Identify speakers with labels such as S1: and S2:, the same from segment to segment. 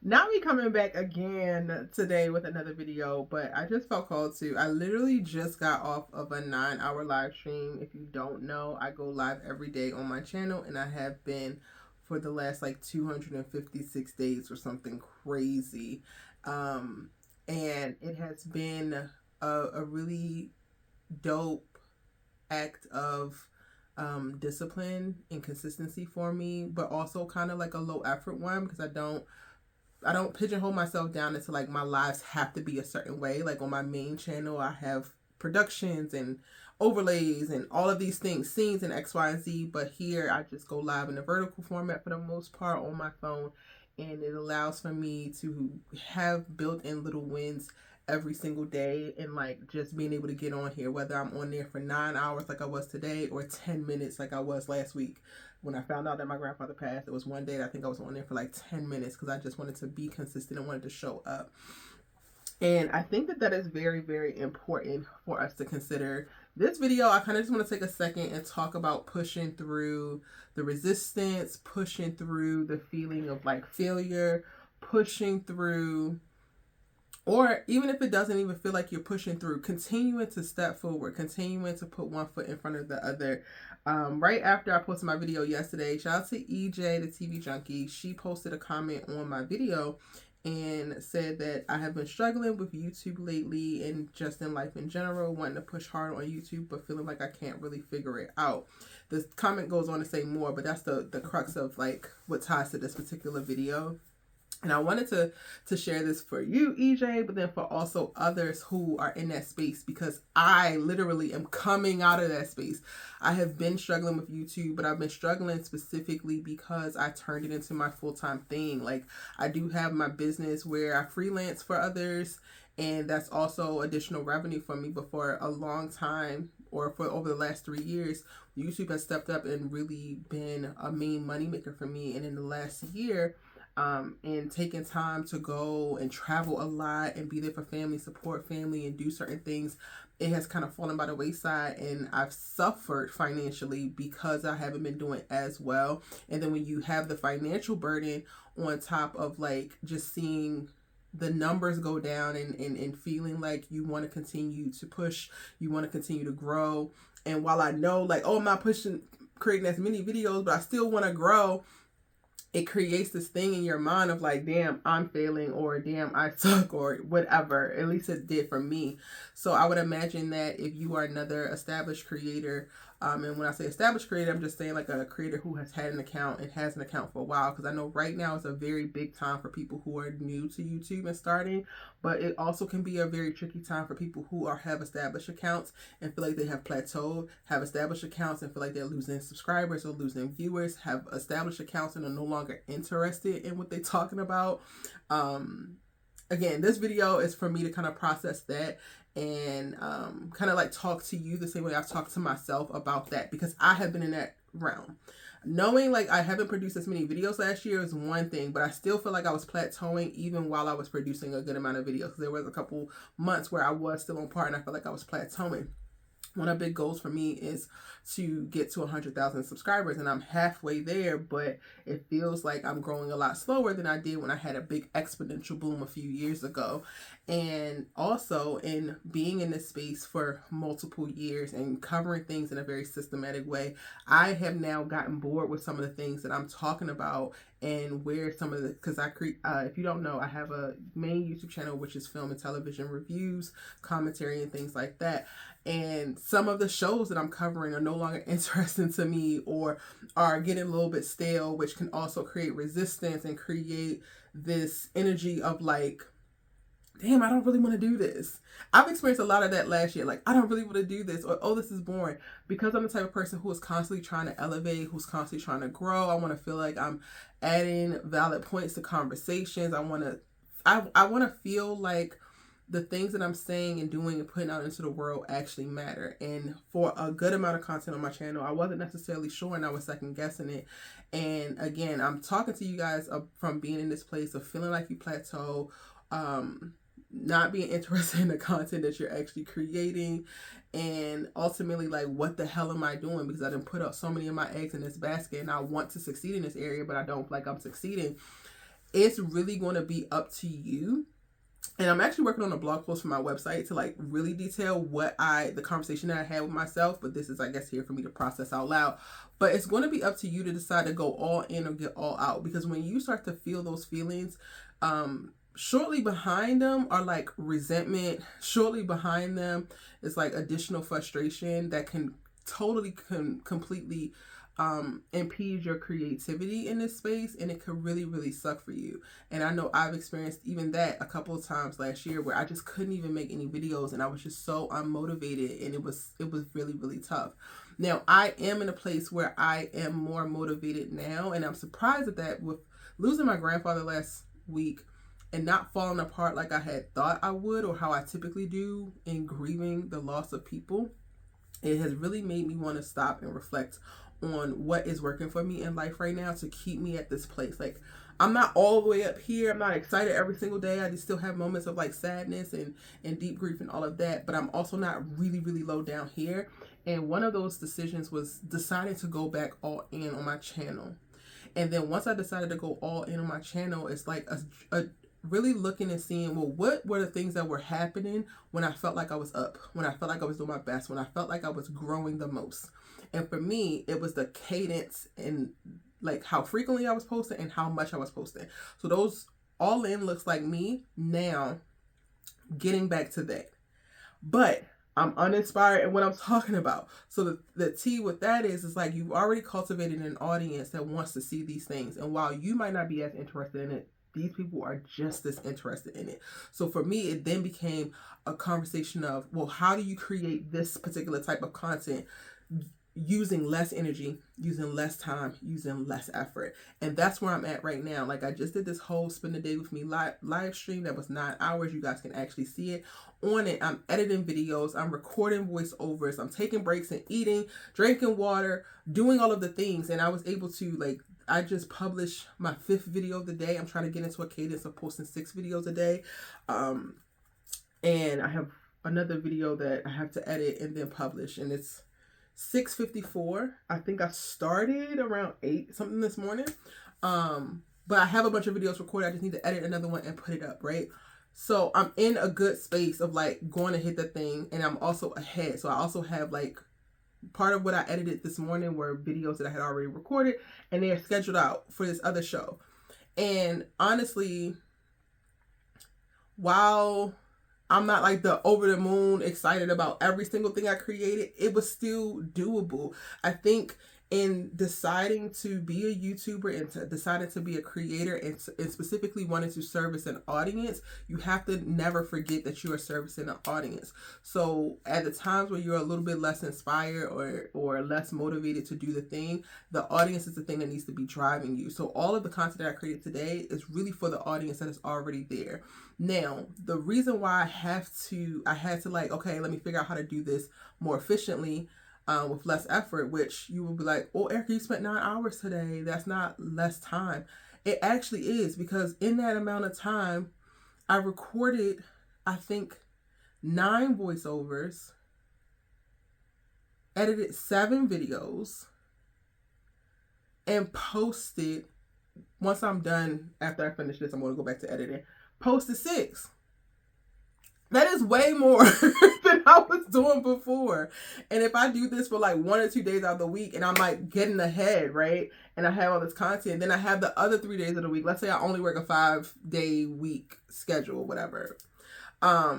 S1: Now we coming back again today with another video, but I just felt called to. I literally just got off of a 9-hour live stream. If you don't know, I go live every day on my channel, and I have been for the last like 256 days or something crazy. Um, and it has been a really dope act of discipline and consistency for me, but also kind of like a low effort one because I don't pigeonhole myself down into like my lives have to be a certain way. Like on my main channel, I have productions and overlays and all of these things, scenes and X, Y, and Z. But here I just go live in a vertical format for the most part on my phone. And it allows for me to have built in little wins every single day and like just being able to get on here, whether I'm on there for 9 hours like I was today or 10 minutes like I was last week. When I found out that my grandfather passed, it was one day that I think I was on there for like 10 minutes because I just wanted to be consistent and wanted to show up. And I think that that is very, very important for us to consider. This video, I kind of just want to take a second and talk about pushing through the resistance, pushing through the feeling of like failure, pushing through, or even if it doesn't even feel like you're pushing through, continuing to step forward, continuing to put one foot in front of the other. Right after I posted my video yesterday, shout out to EJ, the TV junkie. She posted a comment on my video and said that I have been struggling with YouTube lately and just in life in general, wanting to push hard on YouTube, but feeling like I can't really figure it out. The comment goes on to say more, but that's the crux of like what ties to this particular video. And I wanted to share this for you, EJ, but then for also others who are in that space, because I literally am coming out of that space. I have been struggling with YouTube, but I've been struggling specifically because I turned it into my full-time thing. Like I do have my business where I freelance for others, and that's also additional revenue for me. But for a long time, or for over the last 3 years, YouTube has stepped up and really been a main moneymaker for me. And in the last year, and taking time to go and travel a lot and be there for family, support family, and do certain things, it has kind of fallen by the wayside, and I've suffered financially because I haven't been doing as well. And then when you have the financial burden on top of like just seeing the numbers go down and feeling like you want to continue to push, you want to continue to grow. And while I know like, oh, I'm not creating as many videos, but I still want to grow, it creates this thing in your mind of like, damn, I'm failing, or damn, I suck, or whatever. At least it did for me. So I would imagine that if you are another established creator, and when I say established creator, I'm just saying like a creator who has had an account and has an account for a while, because I know right now is a very big time for people who are new to YouTube and starting, but it also can be a very tricky time for people who have established accounts and feel like they have plateaued, have established accounts and feel like they're losing subscribers or losing viewers, have established accounts and are no longer interested in what they're talking about. Again, this video is for me to kind of process that and kind of like talk to you the same way I've talked to myself about that, because I have been in that realm. Knowing like I haven't produced as many videos last year is one thing, but I still feel like I was plateauing even while I was producing a good amount of videos. There was a couple months where I was still on par and I felt like I was plateauing. One of the big goals for me is to get to 100,000 subscribers, and I'm halfway there, but it feels like I'm growing a lot slower than I did when I had a big exponential boom a few years ago. And also in being in this space for multiple years and covering things in a very systematic way, I have now gotten bored with some of the things that I'm talking about and where some of the, because I create, if you don't know, I have a main YouTube channel which is film and television reviews, commentary, and things like that. And some of the shows that I'm covering are no longer interesting to me or are getting a little bit stale, which can also create resistance and create this energy of like, damn, I don't really want to do this. I've experienced a lot of that last year. Like, I don't really want to do this, or, oh, this is boring. Because I'm the type of person who is constantly trying to elevate, who's constantly trying to grow. I want to feel like I'm adding valid points to conversations. I want to feel like the things that I'm saying and doing and putting out into the world actually matter. And for a good amount of content on my channel, I wasn't necessarily sure and I was second guessing it. And again, I'm talking to you guys from being in this place of feeling like you plateau, not being interested in the content that you're actually creating, and ultimately like, what the hell am I doing? Because I didn't put up so many of my eggs in this basket and I want to succeed in this area, but I don't feel like I'm succeeding. it's really going to be up to you. And I'm actually working on a blog post for my website to like really detail the conversation that I had with myself. But this is, I guess, here for me to process out loud. But it's going to be up to you to decide to go all in or get all out. Because when you start to feel those feelings, shortly behind them are like resentment. Shortly behind them is like additional frustration that can totally completely impede your creativity in this space, and it could really, really suck for you. And I know I've experienced even that a couple of times last year where I just couldn't even make any videos, and I was just so unmotivated, and it was really, really tough. Now I am in a place where I am more motivated now, and I'm surprised at that. With losing my grandfather last week and not falling apart like I had thought I would, or how I typically do in grieving the loss of people, it has really made me want to stop and reflect on what is working for me in life right now to keep me at this place. Like, I'm not all the way up here. I'm not excited every single day. I just still have moments of like sadness and deep grief and all of that. But I'm also not really, really low down here. And one of those decisions was deciding to go back all in on my channel. And then once I decided to go all in on my channel, it's like a really looking and seeing, well, what were the things that were happening when I felt like I was up, when I felt like I was doing my best, when I felt like I was growing the most. And for me, it was the cadence and like how frequently I was posting and how much I was posting. So those all in looks like me now getting back to that. But I'm uninspired in what I'm talking about. So the T with that is like you've already cultivated an audience that wants to see these things. And while you might not be as interested in it, these people are just as interested in it. So for me, it then became a conversation of, well, how do you create this particular type of content using less energy, using less time, using less effort? And that's where I'm at right now. Like, I just did this whole spend the day with me live stream that was 9 hours. You guys can actually see it. On it, I'm editing videos, I'm recording voiceovers, I'm taking breaks and eating, drinking water, doing all of the things. And I was able to, like, I just published my 5th video of the day. I'm trying to get into a cadence of posting 6 videos a day. And I have another video that I have to edit and then publish, and it's 6:54. I think I started around 8 something this morning. But I have a bunch of videos recorded. I just need to edit another one and put it up, right? So I'm in a good space of like going to hit the thing, and I'm also ahead. So I also have like part of what I edited this morning were videos that I had already recorded, and they are scheduled out for this other show. And honestly, while I'm not like the over the moon excited about every single thing I created, it was still doable. I think in deciding to be a YouTuber and deciding to be a creator and specifically wanting to service an audience, you have to never forget that you are servicing an audience. So at the times where you're a little bit less inspired or less motivated to do the thing, the audience is the thing that needs to be driving you. So all of the content that I created today is really for the audience that is already there. Now, the reason why I had to like, okay, let me figure out how to do this more efficiently, with less effort, which you will be like, oh, Erica, you spent 9 hours today. That's not less time. It actually is, because in that amount of time, I recorded, I think, 9 voiceovers, edited 7 videos, and posted, once I'm done, after I finish this, I'm going to go back to editing, posted 6. That is way more than I was doing before. And if I do this for like 1 or 2 days out of the week and I'm like getting ahead, right? And I have all this content, then I have the other 3 days of the week. Let's say I only work a 5-day week schedule, whatever. I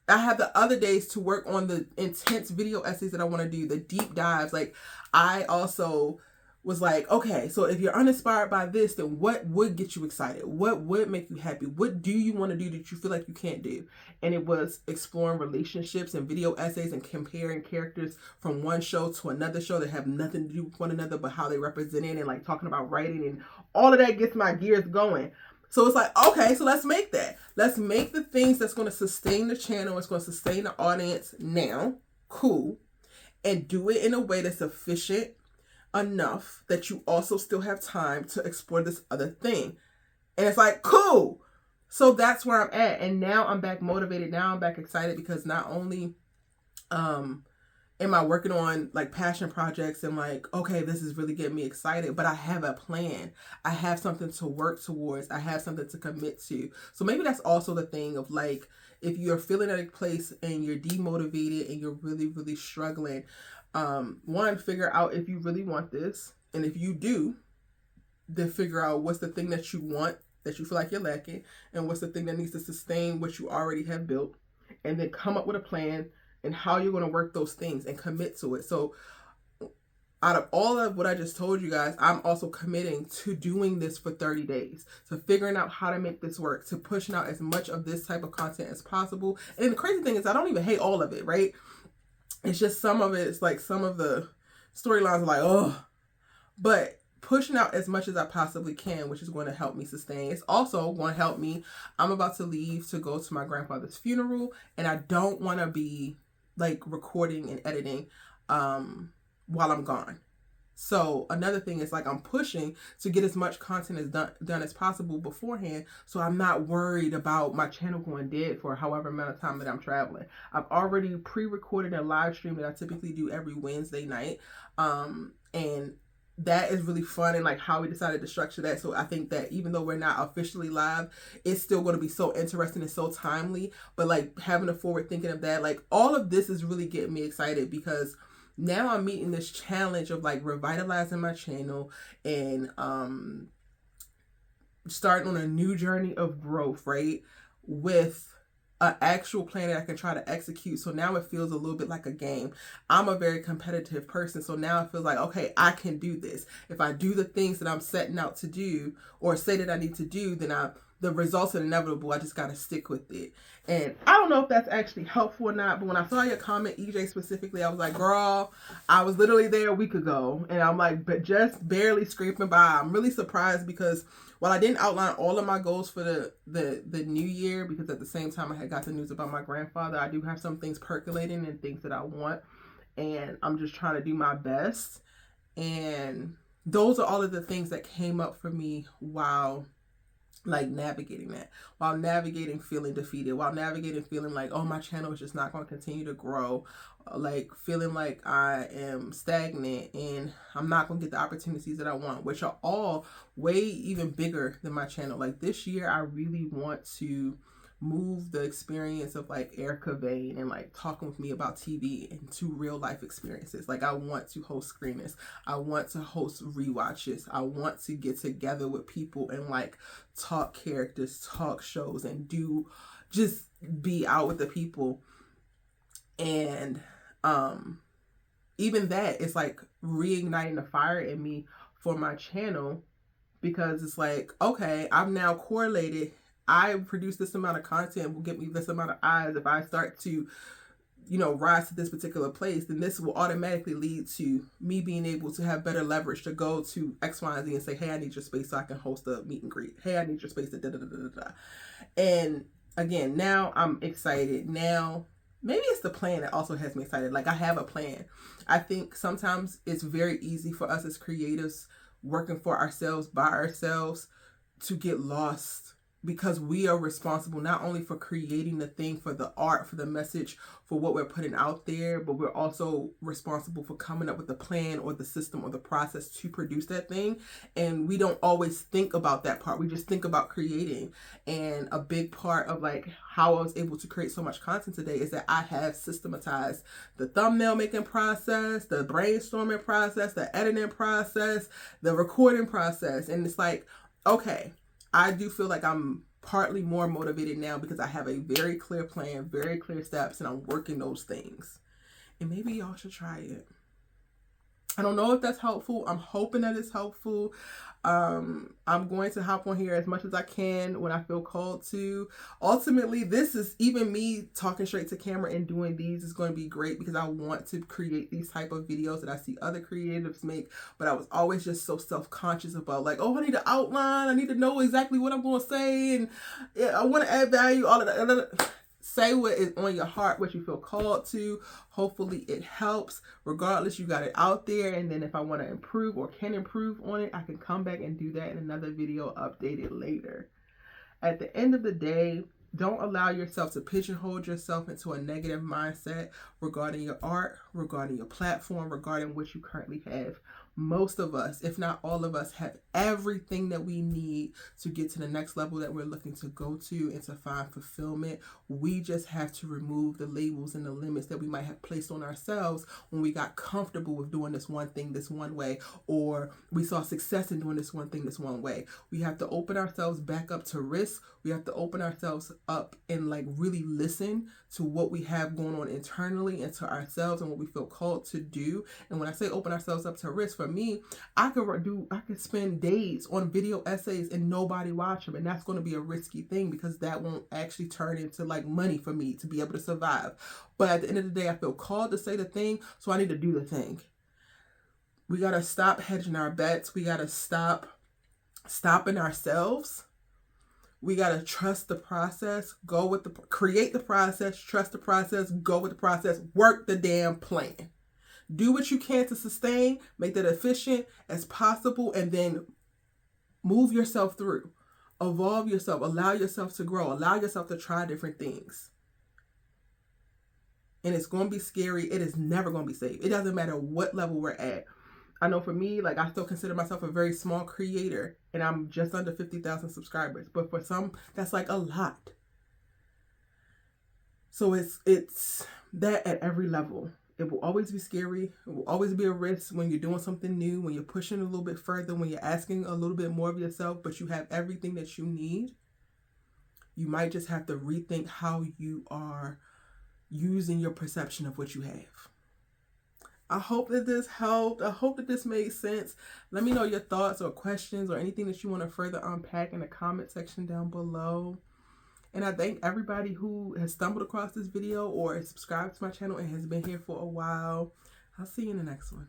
S1: have the other days to work on the intense video essays that I want to do, the deep dives. Like, I also was like, okay, so if you're uninspired by this, then what would get you excited? What would make you happy? What do you want to do that you feel like you can't do? And it was exploring relationships and video essays and comparing characters from one show to another show that have nothing to do with one another, but how they represent it, and like talking about writing, and all of that gets my gears going. So it's like, okay, so let's make that. Let's make the things that's going to sustain the channel, it's going to sustain the audience now, cool, and do it in a way that's efficient enough that you also still have time to explore this other thing. And it's like, cool. So that's where I'm at. And now I'm back motivated. Now I'm back excited, because not only am I working on like passion projects and like, okay, this is really getting me excited, but I have a plan. I have something to work towards. I have something to commit to. So maybe that's also the thing of like, if you're feeling at a place and you're demotivated and you're really, really struggling, one, figure out if you really want this. And if you do, then figure out what's the thing that you want that you feel like you're lacking, and what's the thing that needs to sustain what you already have built, and then come up with a plan and how you're going to work those things and commit to it. So out of all of what I just told you guys, I'm also committing to doing this for 30 days, to figuring out how to make this work, to pushing out as much of this type of content as possible. And the crazy thing is I don't even hate all of it, right? It's just some of it, it's like some of the storylines are like, oh, but pushing out as much as I possibly can, which is going to help me sustain. It's also going to help me. I'm about to leave to go to my grandfather's funeral, and I don't want to be like recording and editing while I'm gone. So another thing is like I'm pushing to get as much content as done as possible beforehand, so I'm not worried about my channel going dead for however amount of time that I'm traveling. I've already pre-recorded a live stream that I typically do every Wednesday night, and that is really fun, and like how we decided to structure that. So I think that even though we're not officially live, it's still going to be so interesting and so timely. But like having a forward thinking of that, like all of this is really getting me excited, because now I'm meeting this challenge of like revitalizing my channel and starting on a new journey of growth, right? With an actual plan that I can try to execute. So now it feels a little bit like a game. I'm a very competitive person. So now it feels like, okay, I can do this. If I do the things that I'm setting out to do or say that I need to do, then the results are inevitable. I just got to stick with it. And I don't know if that's actually helpful or not, but when I saw your comment, EJ specifically, I was like, girl, I was literally there a week ago, and I'm like, but just barely scraping by. I'm really surprised because while I didn't outline all of my goals for the new year, because at the same time I had got the news about my grandfather, I do have some things percolating and things that I want, and I'm just trying to do my best. And those are all of the things that came up for me while like navigating that, while navigating feeling defeated, while navigating feeling like, oh, my channel is just not going to continue to grow, like feeling like I am stagnant and I'm not going to get the opportunities that I want, which are all way even bigger than my channel. Like this year, I really want to move the experience of like Erica Vane and like talking with me about TV into real life experiences. Like I want to host screeners. I want to host rewatches. I want to get together with people and like talk characters, talk shows, and just be out with the people. And even that is like reigniting the fire in me for my channel, because it's like, okay, I've now correlated. I produce this amount of content will get me this amount of eyes. If I start to, rise to this particular place, then this will automatically lead to me being able to have better leverage to go to X, Y, and Z and say, hey, I need your space so I can host a meet and greet. Hey, I need your space to da da da da da. And again, now I'm excited. Now, maybe it's the plan that also has me excited. Like I have a plan. I think sometimes it's very easy for us as creatives working for ourselves, by ourselves, to get lost, because we are responsible not only for creating the thing, for the art, for the message, for what we're putting out there, but we're also responsible for coming up with the plan or the system or the process to produce that thing. And we don't always think about that part. We just think about creating. And a big part of like how I was able to create so much content today is that I have systematized the thumbnail making process, the brainstorming process, the editing process, the recording process. And it's like, okay, I do feel like I'm partly more motivated now because I have a very clear plan, very clear steps, and I'm working those things. And maybe y'all should try it. I don't know if that's helpful. I'm hoping that it's helpful. I'm going to hop on here as much as I can when I feel called to. Ultimately, this is even me talking straight to camera and doing these is going to be great because I want to create these type of videos that I see other creatives make. But I was always just so self-conscious about like, oh, I need to outline. I need to know exactly what I'm going to say. And I want to add value, all of that. Say what is on your heart, what you feel called to. Hopefully it helps. Regardless, you got it out there. And then if I want to improve or can improve on it, I can come back and do that in another video, update it later. At the end of the day, Don't allow yourself to pigeonhole yourself into a negative mindset regarding your art, regarding your platform, regarding what you currently have. Most of us, if not all of us, have everything that we need to get to the next level that we're looking to go to and to find fulfillment. We just have to remove the labels and the limits that we might have placed on ourselves when we got comfortable with doing this one thing this one way, or we saw success in doing this one thing this one way. We have to open ourselves back up to risk. We have to open ourselves up and like really listen to what we have going on internally and to ourselves and what we feel called to do. And when I say open ourselves up to risk, for me, I could spend days on video essays and nobody watch them, and that's going to be a risky thing because that won't actually turn into like money for me to be able to survive. But at the end of the day, I feel called to say the thing, so I need to do the thing. We got to stop hedging our bets. We got to stop stopping ourselves. We got to trust the process, create the process, trust the process, go with the process, work the damn plan. Do what you can to sustain, make that efficient as possible, and then move yourself through. Evolve yourself, allow yourself to grow, allow yourself to try different things. And it's going to be scary. It is never going to be safe. It doesn't matter what level we're at. I know for me, like I still consider myself a very small creator and I'm just under 50,000 subscribers. But for some, that's like a lot. So it's that at every level. It will always be scary. It will always be a risk when you're doing something new, when you're pushing a little bit further, when you're asking a little bit more of yourself, but you have everything that you need. You might just have to rethink how you are using your perception of what you have. I hope that this helped. I hope that this made sense. Let me know your thoughts or questions or anything that you want to further unpack in the comment section down below. And I thank everybody who has stumbled across this video or is subscribed to my channel and has been here for a while. I'll see you in the next one.